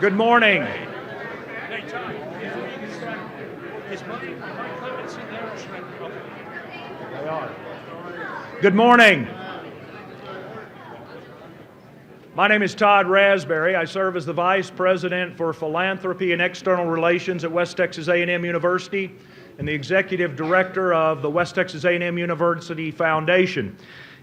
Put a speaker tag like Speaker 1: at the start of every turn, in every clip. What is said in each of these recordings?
Speaker 1: Good morning.
Speaker 2: Hey, Todd, is my comments in there? Or should I? Okay.
Speaker 1: They are. Good morning. My name is Todd Raspberry. I serve as the Vice President for Philanthropy and External Relations at West Texas A&M University and the Executive Director of the West Texas A&M University Foundation.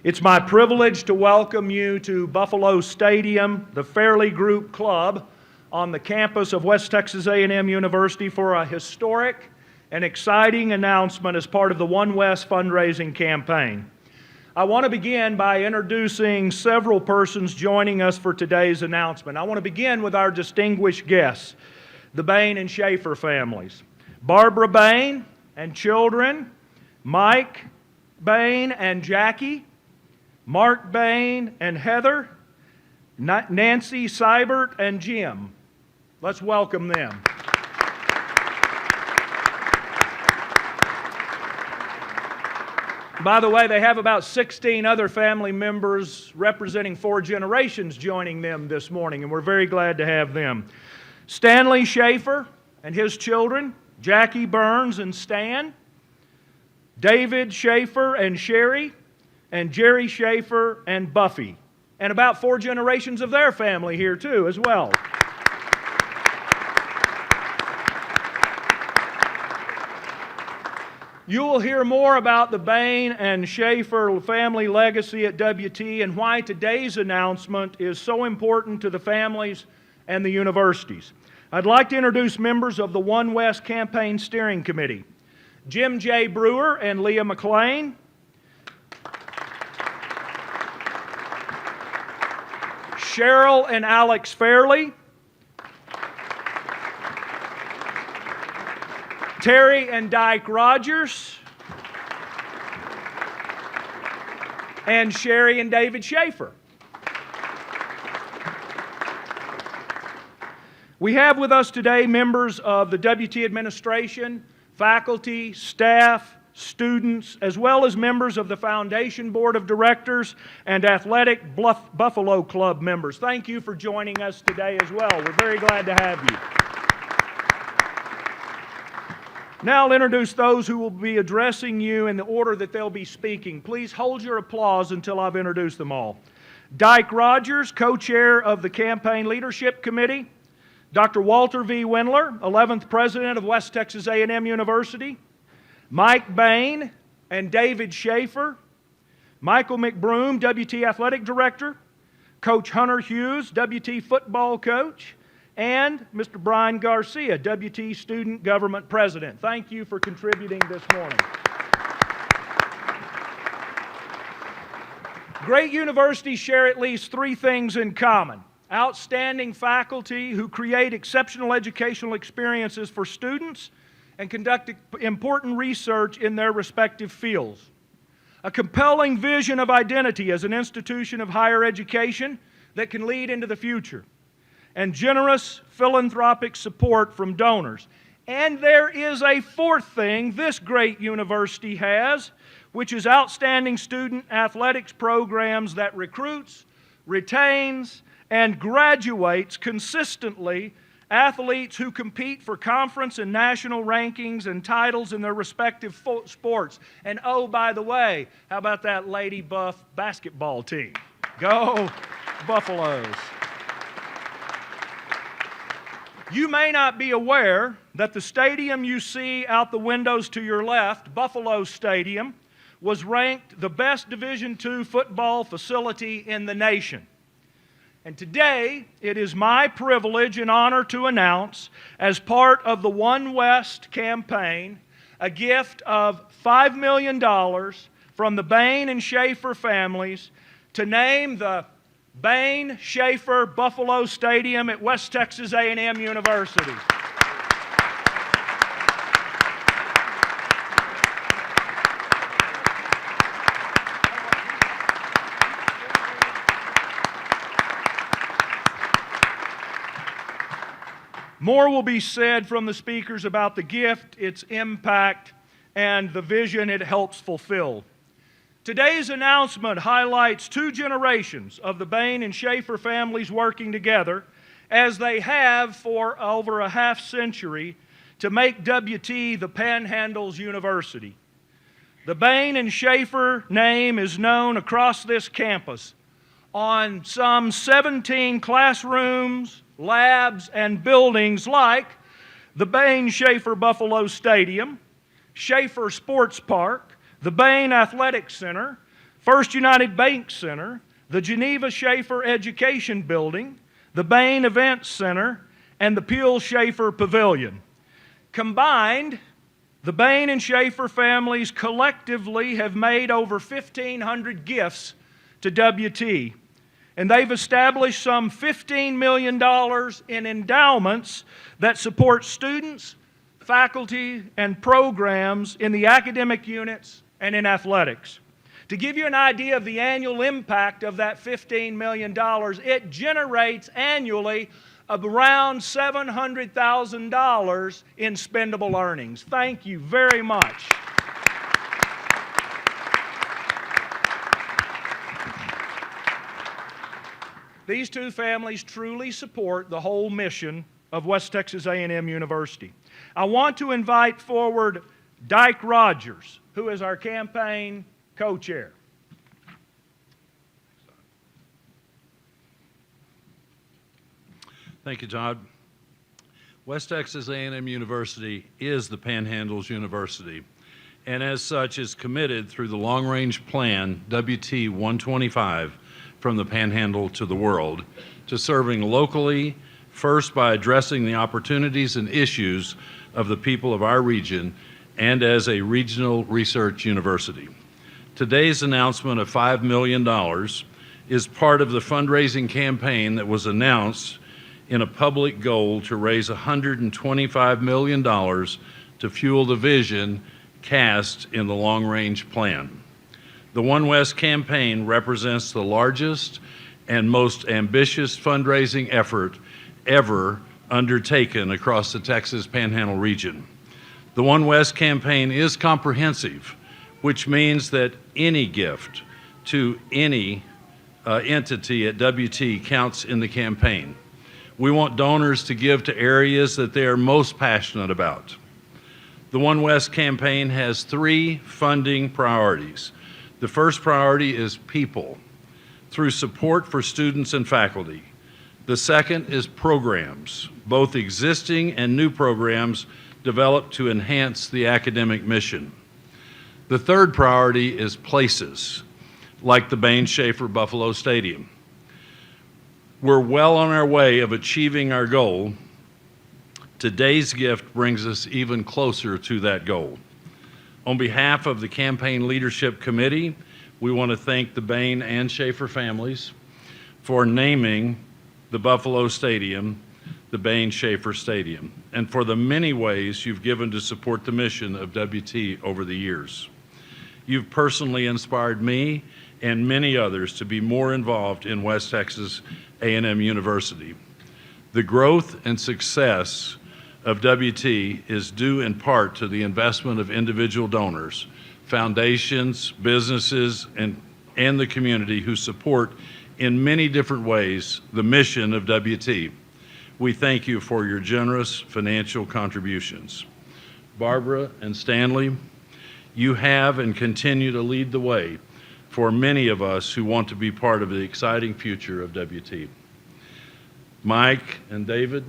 Speaker 1: It's my privilege to welcome you to Buffalo Stadium, the Fairley Group Club, on the campus of West Texas A&M University for a historic and exciting announcement as part of the One West fundraising campaign. I want to begin by introducing several persons joining us for today's announcement. I want to begin with our distinguished guests, the Bain and Schaefer families. Barbara Bain and children, Mike Bain and Jackie, Mark Bain and Heather, Nancy Seibert and Jim. Let's welcome them. By the way, they have about 16 other family members representing 4 generations joining them this morning, and we're very glad to have them. Stanley Schaefer and his children, Jackie Burns and Stan, David Schaefer and Sherry, and Jerry Schaefer and Buffy, and about 4 generations of their family here too as well. You will hear more about the Bain and Schaefer family legacy at WT and why today's announcement is so important to the families and the universities. I'd like to introduce members of the One West Campaign Steering Committee. Jim J. Brewer and Leah McLean. Cheryl and Alex Fairley. Terry and Dyke Rogers, and Sherry and David Schaefer. We have with us today members of the WT administration, faculty, staff, students, as well as members of the Foundation Board of Directors and Athletic Buffalo Club members. Thank you for joining us today as well. We're very glad to have you. Now I'll introduce those who will be addressing you in the order that they'll be speaking. Please hold your applause until I've introduced them all. Dyke Rogers, co-chair of the Campaign Leadership Committee. Dr. Walter V. Wendler, 11th President of West Texas A&M University. Mike Bain and David Schaefer. Michael McBroom, WT Athletic Director. Coach Hunter Hughes, WT Football Coach. And Mr. Brian Garcia, WT Student Government President. Thank you for contributing this morning. Great universities share at least 3 things in common. Outstanding faculty who create exceptional educational experiences for students and conduct important research in their respective fields. A compelling vision of identity as an institution of higher education that can lead into the future. And generous philanthropic support from donors. And there is a 4th thing this great university has, which is outstanding student athletics programs that recruits, retains, and graduates consistently athletes who compete for conference and national rankings and titles in their respective sports. And oh, by the way, how about that Lady Buff basketball team? Go Buffaloes! You may not be aware that the stadium you see out the windows to your left, Buffalo Stadium, was ranked the best Division II football facility in the nation. And today, it is my privilege and honor to announce, as part of the One West campaign, a gift of $5 million from the Bain and Schaefer families to name the Bain Schaefer Buffalo Stadium at West Texas A&M University. More will be said from the speakers about the gift, its impact, and the vision it helps fulfill. Today's announcement highlights 2 generations of the Bain and Schaefer families working together as they have for over a half century, to make WT the Panhandle's university. The Bain and Schaefer name is known across this campus on some 17 classrooms, labs, and buildings like the Bain-Schaefer Buffalo Stadium, Schaefer Sports Park, the Bain Athletic Center, First United Bank Center, the Geneva Schaefer Education Building, the Bain Events Center, and the Peel Schaefer Pavilion. Combined, the Bain and Schaefer families collectively have made over 1,500 gifts to WT, and they've established some $15 million in endowments that support students, faculty, and programs in the academic units and in athletics. To give you an idea of the annual impact of that $15 million, it generates annually of around $700,000 in spendable earnings. Thank you very much. These two families truly support the whole mission of West Texas A&M University. I want to invite forward Dyke Rogers, who is our campaign co-chair.
Speaker 3: Thank you, Todd. West Texas A&M University is the Panhandle's university, and as such is committed through the long-range plan WT 125 from the Panhandle to the world to serving locally, first by addressing the opportunities and issues of the people of our region, and as a regional research university. Today's announcement of $5 million is part of the fundraising campaign that was announced in a public goal to raise $125 million to fuel the vision cast in the long-range plan. The One West campaign represents the largest and most ambitious fundraising effort ever undertaken across the Texas Panhandle region. The One West campaign is comprehensive, which means that any gift to any entity at WT counts in the campaign. We want donors to give to areas that they are most passionate about. The One West campaign has three funding priorities. The first priority is people, through support for students and faculty. The second is programs, both existing and new programs developed to enhance the academic mission. The third priority is places, like the Bain-Schaefer Buffalo Stadium. We're well on our way of achieving our goal. Today's gift brings us even closer to that goal. On behalf of the Campaign Leadership Committee, we want to thank the Bain and Schaefer families for naming the Buffalo Stadium the Bain-Schaefer Stadium, and for the many ways you've given to support the mission of WT over the years. You've personally inspired me and many others to be more involved in West Texas A&M University. The growth and success of WT is due in part to the investment of individual donors, foundations, businesses, and the community who support in many different ways the mission of WT. We thank you for your generous financial contributions. Barbara and Stanley, you have and continue to lead the way for many of us who want to be part of the exciting future of WT. Mike and David,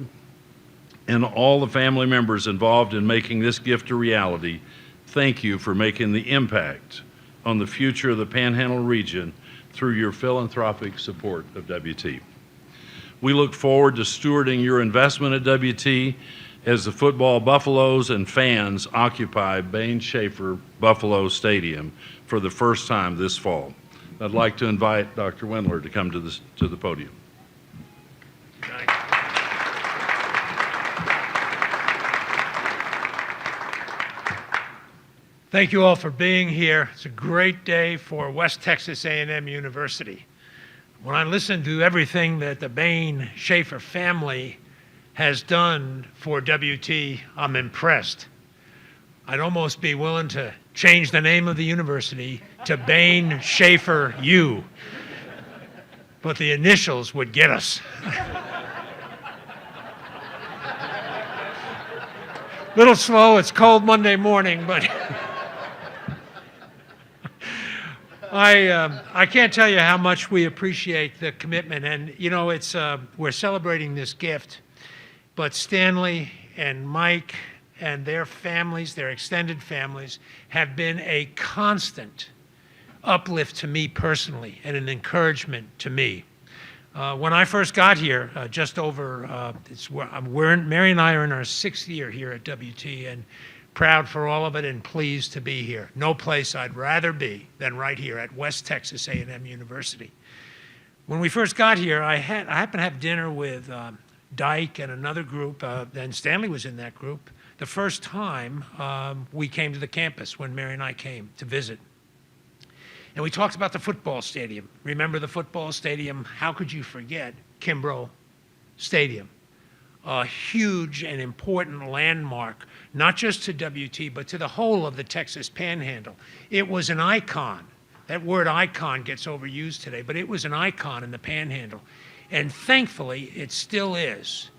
Speaker 3: and all the family members involved in making this gift a reality, thank you for making the impact on the future of the Panhandle region through your philanthropic support of WT. We look forward to stewarding your investment at WT as the football Buffaloes and fans occupy Bain-Schaefer Buffalo Stadium for the first time this fall. I'd like to invite Dr. Wendler to come to the podium.
Speaker 2: Thank you all for being here. It's a great day for West Texas A&M University. When I listen to everything that the Bain-Schaefer family has done for WT, I'm impressed. I'd almost be willing to change the name of the university to Bain-Schaefer U, but the initials would get us. Little slow, it's cold Monday morning, but I can't tell you how much we appreciate the commitment. And, you know, we're celebrating this gift, but Stanley and Mike and their families, their extended families, have been a constant uplift to me personally and an encouragement to me. When I first got here, Mary and I are in our 6th year here at WT, and proud for all of it and pleased to be here. No place I'd rather be than right here at West Texas A&M University. When we first got here, I happened to have dinner with Dyke and another group, and Stanley was in that group, the first time we came to the campus when Mary and I came to visit. And we talked about the football stadium. Remember the football stadium? How could you forget Kimbrough Stadium? A huge and important landmark, not just to WT, but to the whole of the Texas Panhandle. It was an icon. That word icon gets overused today, but it was an icon in the Panhandle. And thankfully, it still is.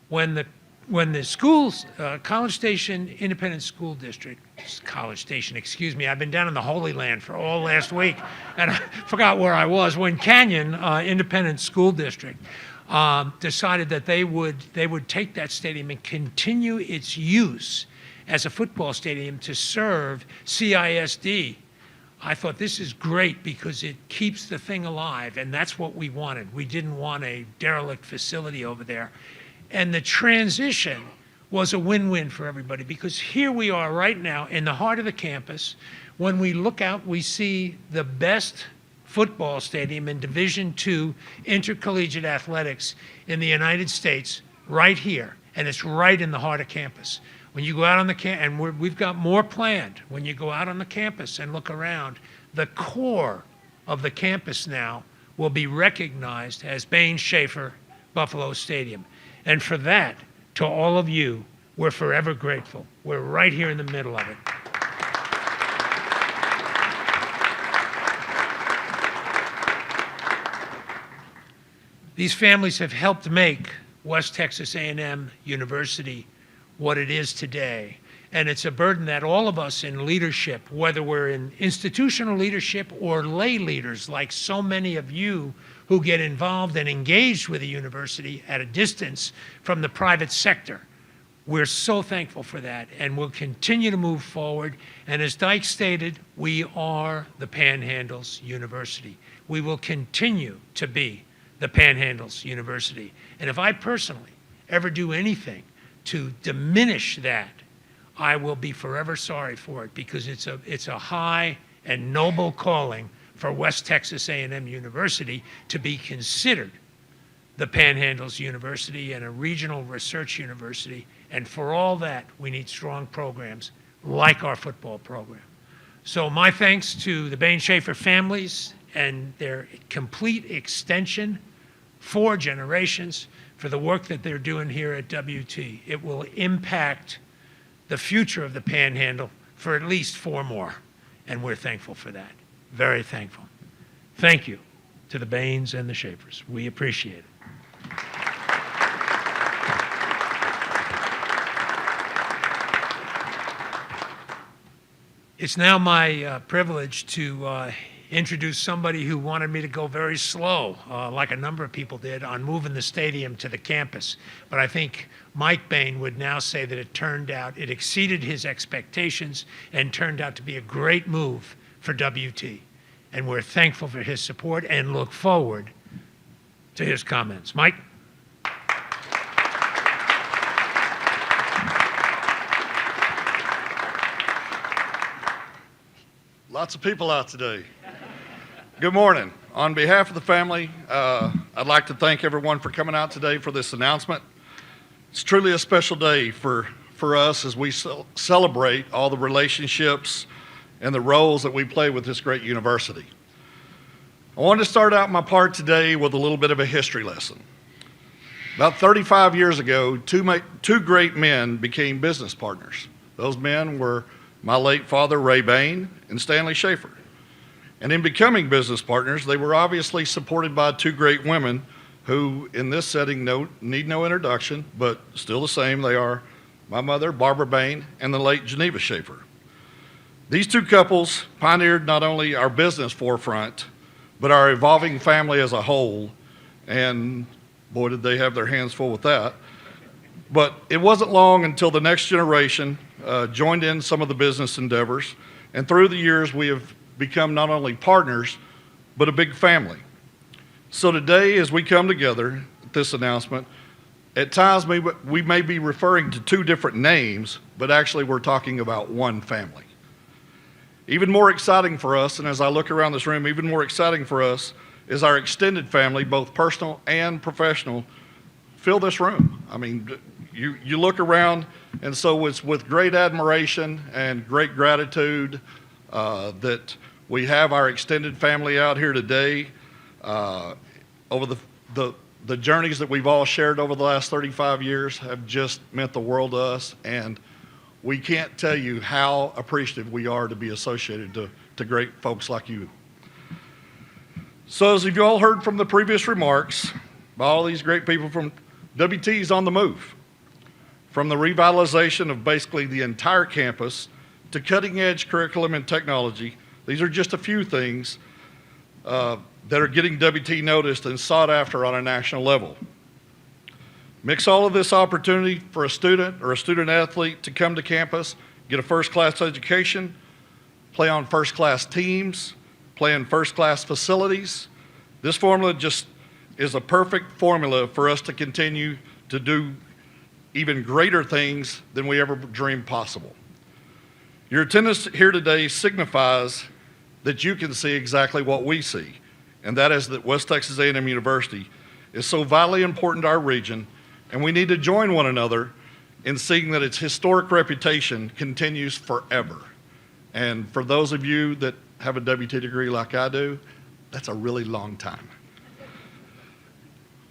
Speaker 2: When the schools, College Station Independent School District, College Station, excuse me, I've been down in the Holy Land for all last week, and I forgot where I was. When Canyon Independent School District decided that they would take that stadium and continue its use as a football stadium to serve CISD, I thought this is great because it keeps the thing alive, and that's what we wanted. We didn't want a derelict facility over there. And the transition was a win-win for everybody because here we are right now in the heart of the campus. When we look out, we see the best football stadium in Division II intercollegiate athletics in the United States right here, and it's right in the heart of campus. When you go out on the campus, and we've got more planned, when you go out on the campus and look around, the core of the campus now will be recognized as Bain-Schaeffer Buffalo Stadium. And for that, to all of you, we're forever grateful. We're right here in the middle of it. These families have helped make West Texas A&M University what it is today. And it's a burden that all of us in leadership, whether we're in institutional leadership or lay leaders, like so many of you who get involved and engaged with the university at a distance from the private sector, we're so thankful for that, and we'll continue to move forward. And as Dyke stated, we are the Panhandles University. We will continue to be the Panhandles University. And if I personally ever do anything to diminish that, I will be forever sorry for it, because it's a high and noble calling for West Texas A&M University to be considered the Panhandles University and a regional research university. And for all that, we need strong programs like our football program. So my thanks to the Bain-Schaeffer families and their complete extension, 4 generations, for the work that they're doing here at WT. It will impact the future of the Panhandle for at least 4 more, and we're thankful for that. Very thankful. Thank you to the Bains and the Schaeffers. We appreciate it. It's now my privilege to introduce somebody who wanted me to go very slow, like a number of people did, on moving the stadium to the campus. But I think Mike Bain would now say that it exceeded his expectations and turned out to be a great move for WT. And we're thankful for his support and look forward to his comments. Mike?
Speaker 4: Lots of people out today. Good morning. On behalf of the family, I'd like to thank everyone for coming out today for this announcement. It's truly a special day for us as we celebrate all the relationships and the roles that we play with this great university. I wanted to start out my part today with a little bit of a history lesson. About 35 years ago, two great men became business partners. Those men were my late father, Ray Bain, and Stanley Schaeffer. And in becoming business partners, they were obviously supported by 2 great women who, in this setting, need no introduction, but still the same, they are my mother, Barbara Bain, and the late Geneva Schaefer. These two couples pioneered not only our business forefront, but our evolving family as a whole, and boy, did they have their hands full with that. But it wasn't long until the next generation joined in some of the business endeavors, and through the years we have become not only partners, but a big family. So today, as we come together at this announcement, at times we may be referring to two different names, but actually we're talking about one family. Even more exciting for us, and as I look around this room, even more exciting for us is our extended family, both personal and professional, fill this room. I mean, you look around, and so it's with great admiration and great gratitude that we have our extended family out here today. Over the journeys that we've all shared over the last 35 years have just meant the world to us, and we can't tell you how appreciative we are to be associated to great folks like you. So as you've all heard from the previous remarks, by all these great people from WT's on the move. From the revitalization of basically the entire campus to cutting edge curriculum and technology, these are just a few things that are getting WT noticed and sought after on a national level. Mix all of this opportunity for a student or a student athlete to come to campus, get a first-class education, play on first-class teams, play in first-class facilities. This formula just is a perfect formula for us to continue to do even greater things than we ever dreamed possible. Your attendance here today signifies that you can see exactly what we see, and that is that West Texas A&M University is so vitally important to our region, and we need to join one another in seeing that its historic reputation continues forever. And for those of you that have a WT degree like I do, that's a really long time.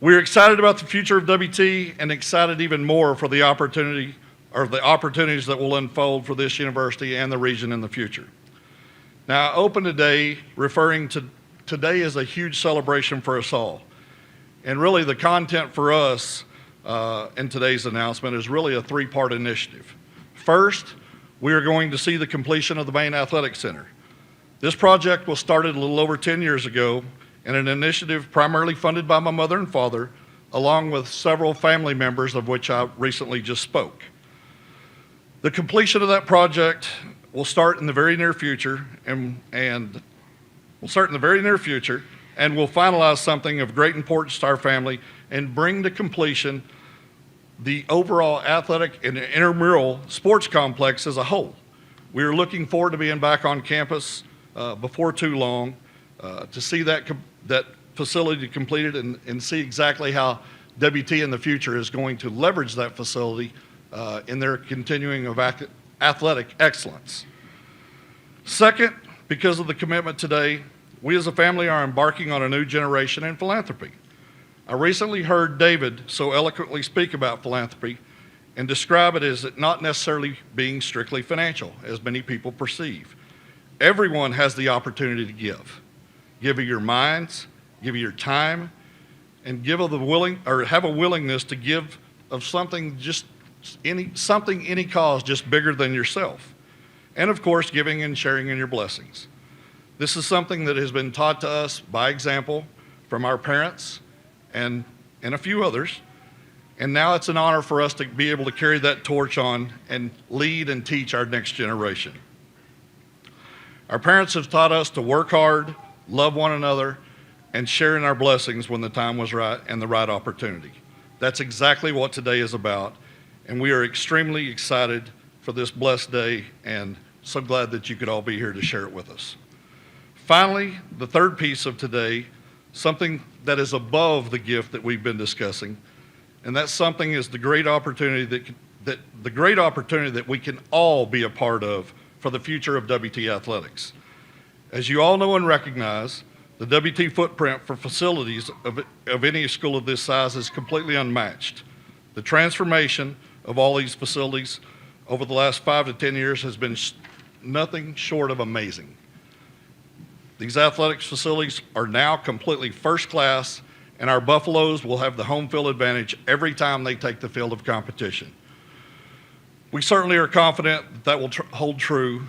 Speaker 4: We're excited about the future of WT and excited even more for the opportunities that will unfold for this university and the region in the future. Now, I open today referring to today as a huge celebration for us all. And really the content for us in today's announcement is really a three-part initiative. First, we are going to see the completion of the Maine Athletic Center. This project was started a little over 10 years ago in an initiative primarily funded by my mother and father, along with several family members of which I recently just spoke. The completion of that project will start in the very near future and we'll finalize something of great importance to our family and bring to completion the overall athletic and intramural sports complex as a whole. We are looking forward to being back on campus before too long to see that facility completed and see exactly how WT in the future is going to leverage that facility in their continuing of athletic excellence. Second, because of the commitment today, we as a family are embarking on a new generation in philanthropy. I recently heard David so eloquently speak about philanthropy and describe it as it not necessarily being strictly financial, as many people perceive. Everyone has the opportunity to give. Give of your minds, give of your time, and have a willingness to give of something any cause just bigger than yourself. And of course, giving and sharing in your blessings. This is something that has been taught to us by example from our parents and a few others. And now it's an honor for us to be able to carry that torch on and lead and teach our next generation. Our parents have taught us to work hard, love one another, and share in our blessings when the time was right and the right opportunity. That's exactly what today is about, and we are extremely excited for this blessed day and so glad that you could all be here to share it with us. Finally, the third piece of today, something that is above the gift that we've been discussing, and that something is the great opportunity that we can all be a part of for the future of WT athletics. As you all know and recognize, the WT footprint for facilities of any school of this size is completely unmatched. The transformation of all these facilities over the last 5 to 10 years has been nothing short of amazing. These athletics facilities are now completely first class, and our Buffaloes will have the home field advantage every time they take the field of competition. We certainly are confident that will hold true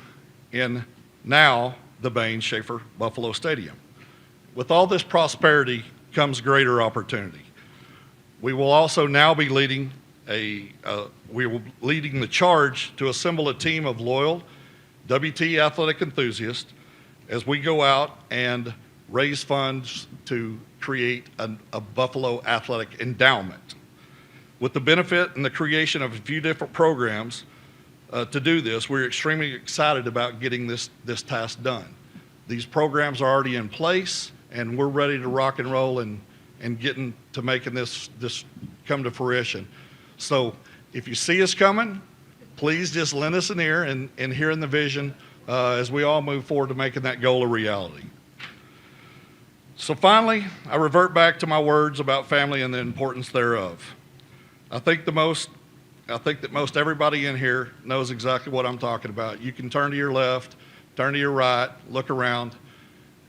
Speaker 4: in now the Bain Schaefer Buffalo Stadium. With all this prosperity comes greater opportunity. We will also now be leading the charge to assemble a team of loyal WT athletic enthusiasts as we go out and raise funds to create a Buffalo Athletic Endowment. With the benefit and the creation of a few different programs to do this, we're extremely excited about getting this task done. These programs are already in place, and we're ready to rock and roll and getting to making this come to fruition. So if you see us coming, please just lend us an ear and hearing the vision as we all move forward to making that goal a reality. So finally, I revert back to my words about family and the importance thereof. I think that most everybody in here knows exactly what I'm talking about. You can turn to your left, turn to your right, look around,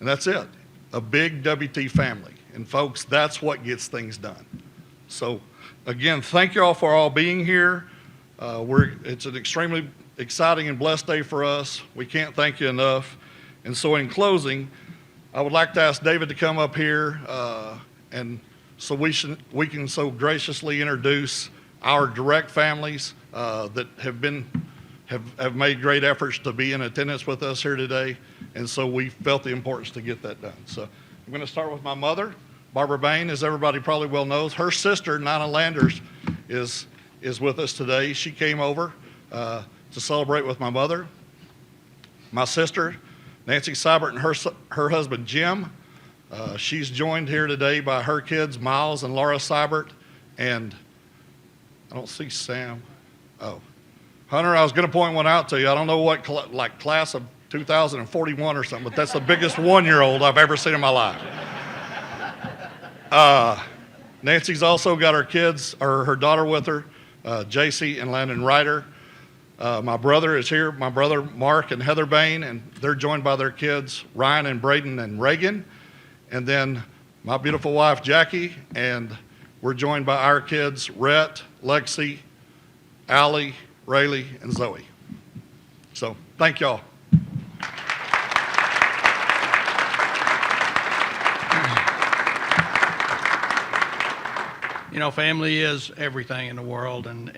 Speaker 4: and that's it. A big WT family. And folks, that's what gets things done. So again, thank you all for all being here. It's an extremely exciting and blessed day for us. We can't thank you enough. And so in closing, I would like to ask David to come up here and so we can so graciously introduce our direct families that have made great efforts to be in attendance with us here today. And so we felt the importance to get that done. So I'm going to start with my mother, Barbara Bain, as everybody probably well knows. Her sister, Nina Landers, is with us today. She came over to celebrate with my mother. My sister, Nancy Seibert, and her husband, Jim. She's joined here today by her kids, Miles and Laura Seibert, and I don't see Sam. Oh, Hunter, I was going to point one out to you. I don't know what, class of 2041 or something, but that's the biggest one-year-old I've ever seen in my life. Nancy's also got her kids, or her daughter with her, JC and Landon Ryder. My brother is here, my brother Mark and Heather Bain, and they're joined by their kids, Ryan and Braden and Reagan. And then my beautiful wife, Jackie, and we're joined by our kids, Rhett, Lexi, Allie, Rayleigh, and Zoe. So thank y'all.
Speaker 5: You know, family is everything in the world, and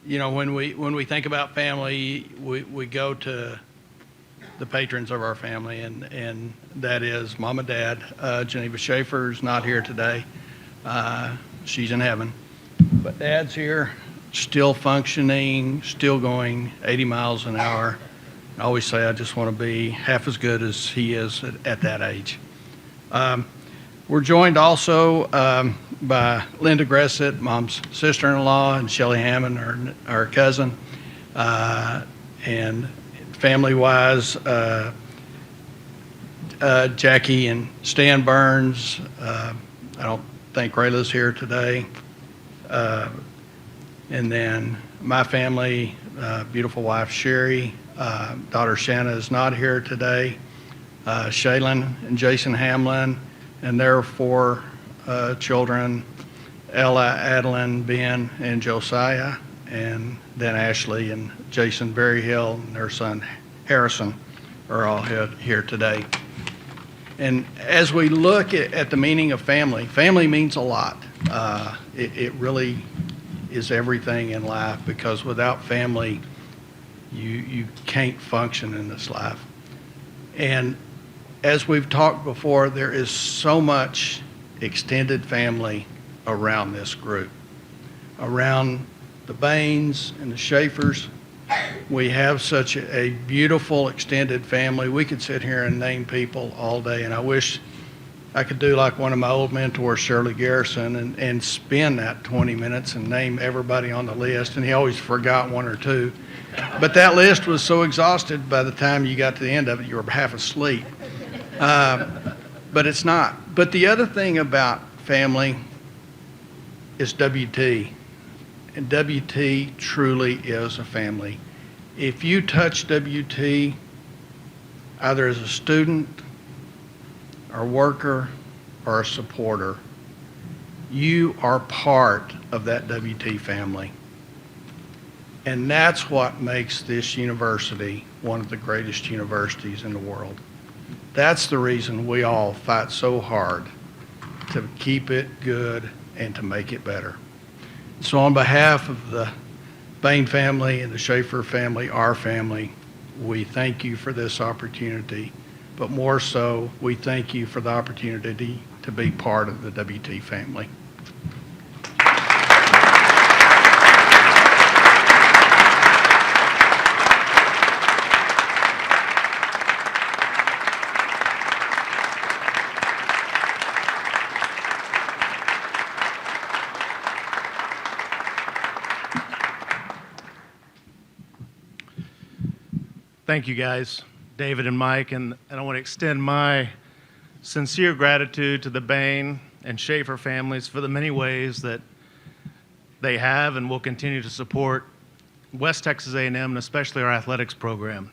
Speaker 5: you know, when we think about family, we go to the patrons of our family, and that is Mom and Dad. Geneva Schaefer's not here today. She's in heaven. But Dad's here, still functioning, still going 80 miles an hour. I always say I just want to be half as good as he is at that age. We're joined also by Linda Gressett, Mom's sister-in-law, and Shelley Hammond, our cousin. And family-wise, Jackie and Stan Burns. I don't think Rayla's here today. And then my family, beautiful wife Sherry, daughter Shanna is not here today. Shaylin and Jason Hamlin, and their 4 children, Ella, Adeline, Ben, and Josiah, and then Ashley and Jason Berryhill and their son Harrison are all here today. And as we look at the meaning of family, family means a lot. It really is everything in life, because without family, you can't function in this life. And as we've talked before, there is so much extended family around this group. Around the Bains and the Schaefers, we have such a beautiful extended family. We could sit here and name people all day, and I wish I could do like one of my old mentors, Shirley Garrison, and spend that 20 minutes and name everybody on the list, and he always forgot 1 or 2. But that list was so exhausted by the time you got to the end of it, you were half asleep. But it's not. But the other thing about family is WT. And WT truly is a family. If you touch WT, either as a student, or worker, or a supporter, You are part of that WT family. And that's what makes this university one of the greatest universities in the world. That's the reason we all fight so hard to keep it good and to make it better. So on behalf of the Bain family and the Schaefer family, our family, we thank you for this opportunity, but more so, we thank you for the opportunity to be part of the WT family.
Speaker 6: Thank you, guys, David and Mike, and I want to extend my sincere gratitude to the Bain and Schaefer families for the many ways that they have and will continue to support West Texas A&M and especially our athletics program.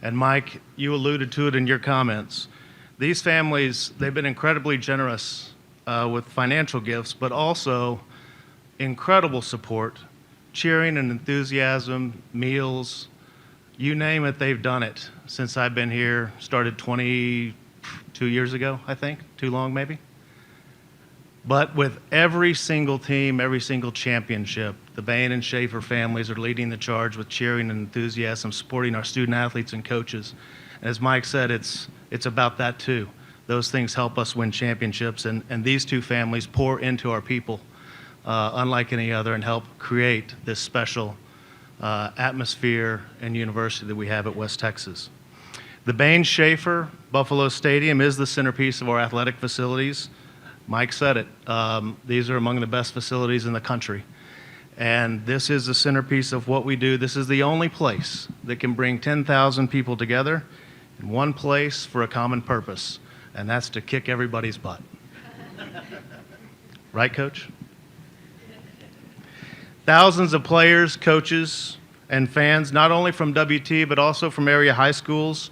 Speaker 6: And Mike, you alluded to it in your comments. These families, they've been incredibly generous with financial gifts, but also incredible support, cheering and enthusiasm, meals, you name it, they've done it since I've been here. Started 22 years ago, I think. Too long, maybe? But with every single team, every single championship, the Bain and Schaefer families are leading the charge with cheering and enthusiasm, supporting our student athletes and coaches. And as Mike said, it's about that too. Those things help us win championships, and these two families pour into our people unlike any other and help create this special atmosphere and university that we have at West Texas. The Bain Schaefer Buffalo Stadium is the centerpiece of our athletic facilities. Mike said it. These are among the best facilities in the country. And this is the centerpiece of what we do. This is the only place that can bring 10,000 people together in one place for a common purpose, and that's to kick everybody's butt. Right, Coach? Thousands of players, coaches, and fans, not only from WT, but also from area high schools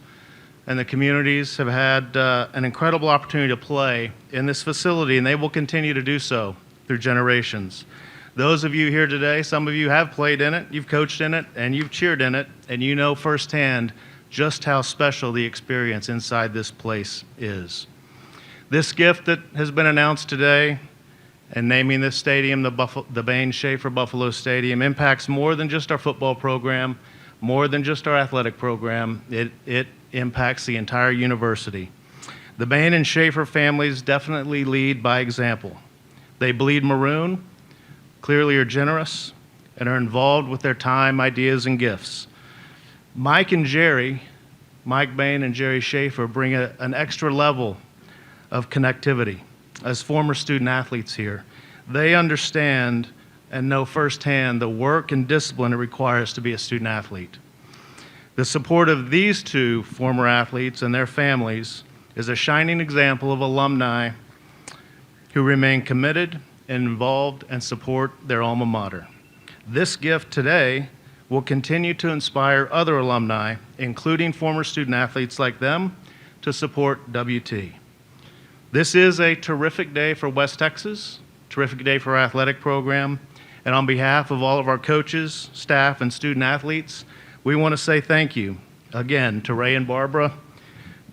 Speaker 6: and the communities, have had an incredible opportunity to play in this facility, and they will continue to do so through generations. Those of you here today, some of you have played in it, you've coached in it, and you've cheered in it, and you know firsthand just how special the experience inside this place is. This gift that has been announced today, and naming this stadium the Bain Schaefer Buffalo Stadium, impacts more than just our football program, more than just our athletic program. It impacts the entire university. The Bain and Schaefer families definitely lead by example. They bleed maroon, clearly are generous, and are involved with their time, ideas, and gifts. Mike Bain and Jerry Schaefer bring an extra level of connectivity. As former student athletes here, they understand and know firsthand the work and discipline it requires to be a student athlete. The support of these two former athletes and their families is a shining example of alumni who remain committed and involved and support their alma mater. This gift today will continue to inspire other alumni, including former student athletes like them, to support WT. This is a terrific day for West Texas, terrific day for our athletic program, and on behalf of all of our coaches, staff, and student athletes, we want to say thank you again to Ray and Barbara,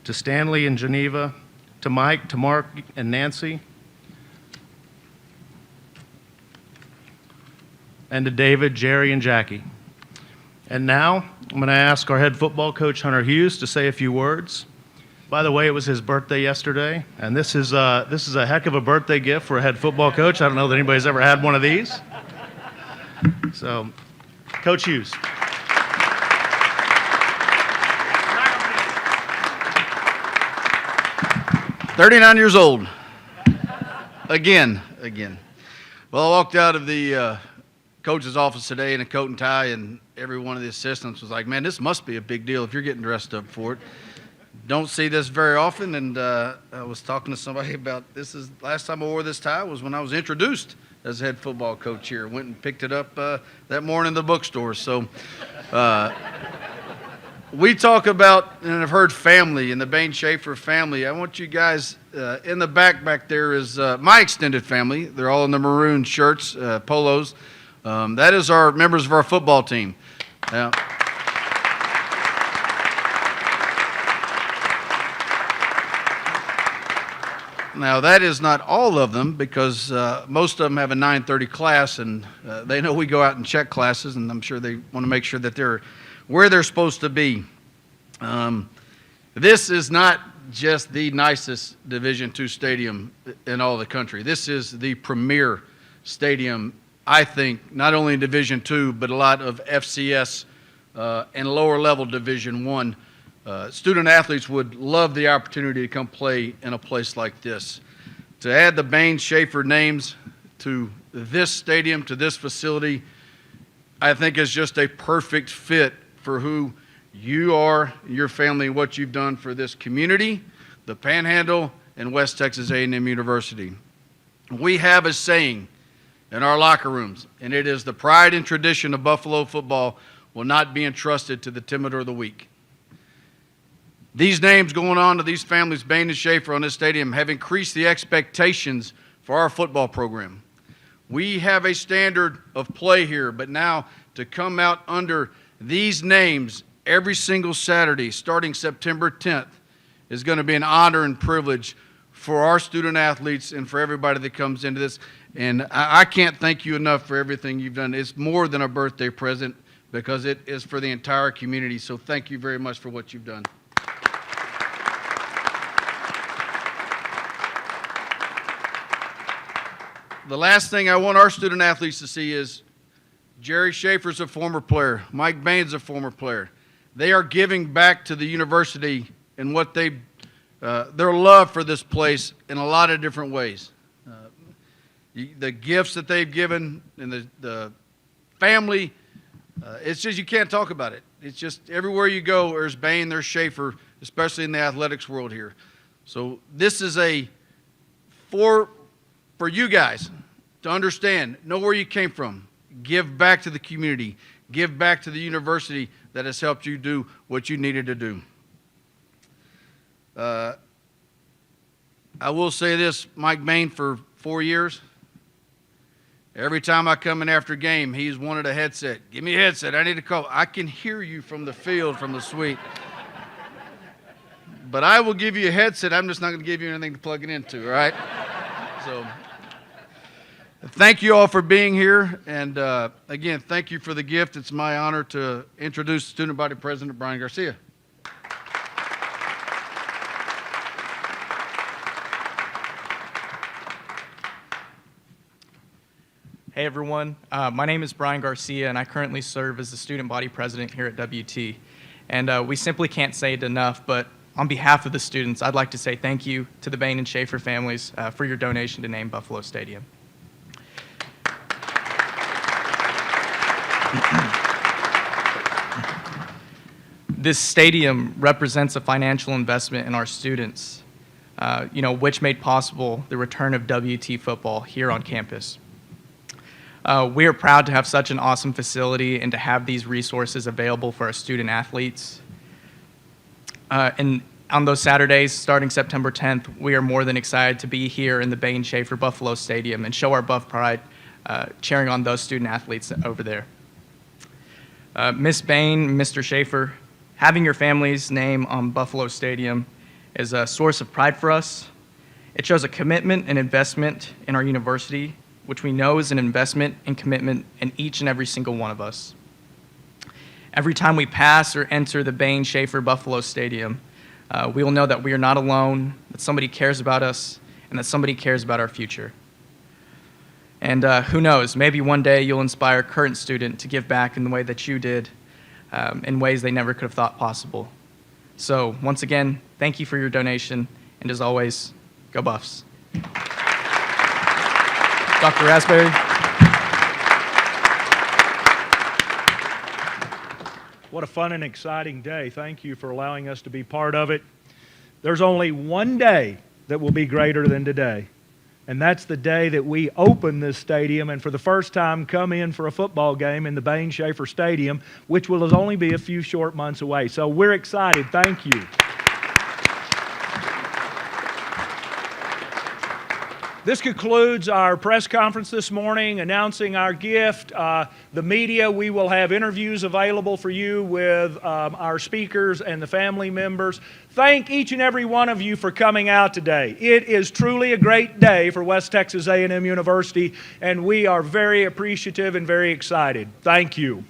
Speaker 6: to Stanley and Geneva, to Mike, to Mark and Nancy, and to David, Jerry, and Jackie. And now I'm going to ask our head football coach, Hunter Hughes, to say a few words. By the way, it was his birthday yesterday, and this is a heck of a birthday gift for a head football coach. I don't know that anybody's ever had one of these. So, Coach Hughes.
Speaker 7: 39 years old. Again. Well, I walked out of the coach's office today in a coat and tie, and every one of the assistants was like, man, this must be a big deal if you're getting dressed up for it. Don't see this very often, and I was talking to somebody about last time I wore this tie was when I was introduced as head football coach here. Went and picked it up that morning in the bookstore. So we talk about, and I've heard family and the Bain Schaefer family. I want you guys, in the back there is my extended family. They're all in the maroon shirts, polos. That is our members of our football team. Now, that is not all of them, because most of them have a 9:30 class, and they know we go out and check classes, and I'm sure they want to make sure that they're where they're supposed to be. This is not just the nicest Division II stadium in all the country. This is the premier stadium, I think, not only in Division II, but a lot of FCS and lower level Division I. Student athletes would love the opportunity to come play in a place like this. To add the Bain Schaefer names to this stadium, to this facility, I think is just a perfect fit for who you are, your family, and what you've done for this community, the Panhandle, and West Texas A&M University. We have a saying in our locker rooms, and it is, the pride and tradition of Buffalo football will not be entrusted to the timid or the weak. These names going on to these families, Bain and Schaefer, on this stadium have increased the expectations for our football program. We have a standard of play here, but now to come out under these names every single Saturday starting September 10th is going to be an honor and privilege for our student athletes and for everybody that comes into this. And I can't thank you enough for everything you've done. It's more than a birthday present, because it is for the entire community. So thank you very much for what you've done. The last thing I want our student athletes to see is Jerry Schaefer's a former player. Mike Bain's a former player. They are giving back to the university and what their love for this place in a lot of different ways. The gifts that they've given and the family, it's just, you can't talk about it. It's just everywhere you go, there's Bain, there's Schaefer, especially in the athletics world here. So this is for you guys to understand, know where you came from, give back to the community, give back to the university that has helped you do what you needed to do. I will say this, Mike Bain, for 4 years, every time I come in after a game, he's wanted a headset. Give me a headset, I need to call. I can hear you from the field, from the suite. But I will give you a headset, I'm just not going to give you anything to plug it into, all right? So, thank you all for being here, and again, thank you for the gift. It's my honor to introduce Student Body President Brian Garcia.
Speaker 8: Hey everyone, my name is Brian Garcia, and I currently serve as the Student Body President here at WT. And we simply can't say it enough, but on behalf of the students, I'd like to say thank you to the Bain and Schaefer families for your donation to name Buffalo Stadium. This stadium represents a financial investment in our students, which made possible the return of WT football here on campus. We are proud to have such an awesome facility and to have these resources available for our student athletes. And on those Saturdays, starting September 10th, we are more than excited to be here in the Bain Schaefer Buffalo Stadium and show our Buff pride cheering on those student athletes over there. Miss Bain, Mr. Schaefer, having your family's name on Buffalo Stadium is a source of pride for us. It shows a commitment and investment in our university, which we know is an investment and commitment in each and every single one of us. Every time we pass or enter the Bain Schaefer Buffalo Stadium, we will know that we are not alone, that somebody cares about us, and that somebody cares about our future. And who knows, maybe one day you'll inspire a current student to give back in the way that you did, in ways they never could have thought possible. So once again, thank you for your donation, and as always, go Buffs. Dr. Raspberry.
Speaker 1: What a fun and exciting day. Thank you for allowing us to be part of it. There's only one day that will be greater than today. And that's the day that we open this stadium and for the first time come in for a football game in the Bain Schaefer Stadium, which will only be a few short months away. So we're excited. Thank you. This concludes our press conference this morning announcing our gift. The media, we will have interviews available for you with our speakers and the family members. Thank each and every one of you for coming out today. It is truly a great day for West Texas A&M University, and we are very appreciative and very excited. Thank you.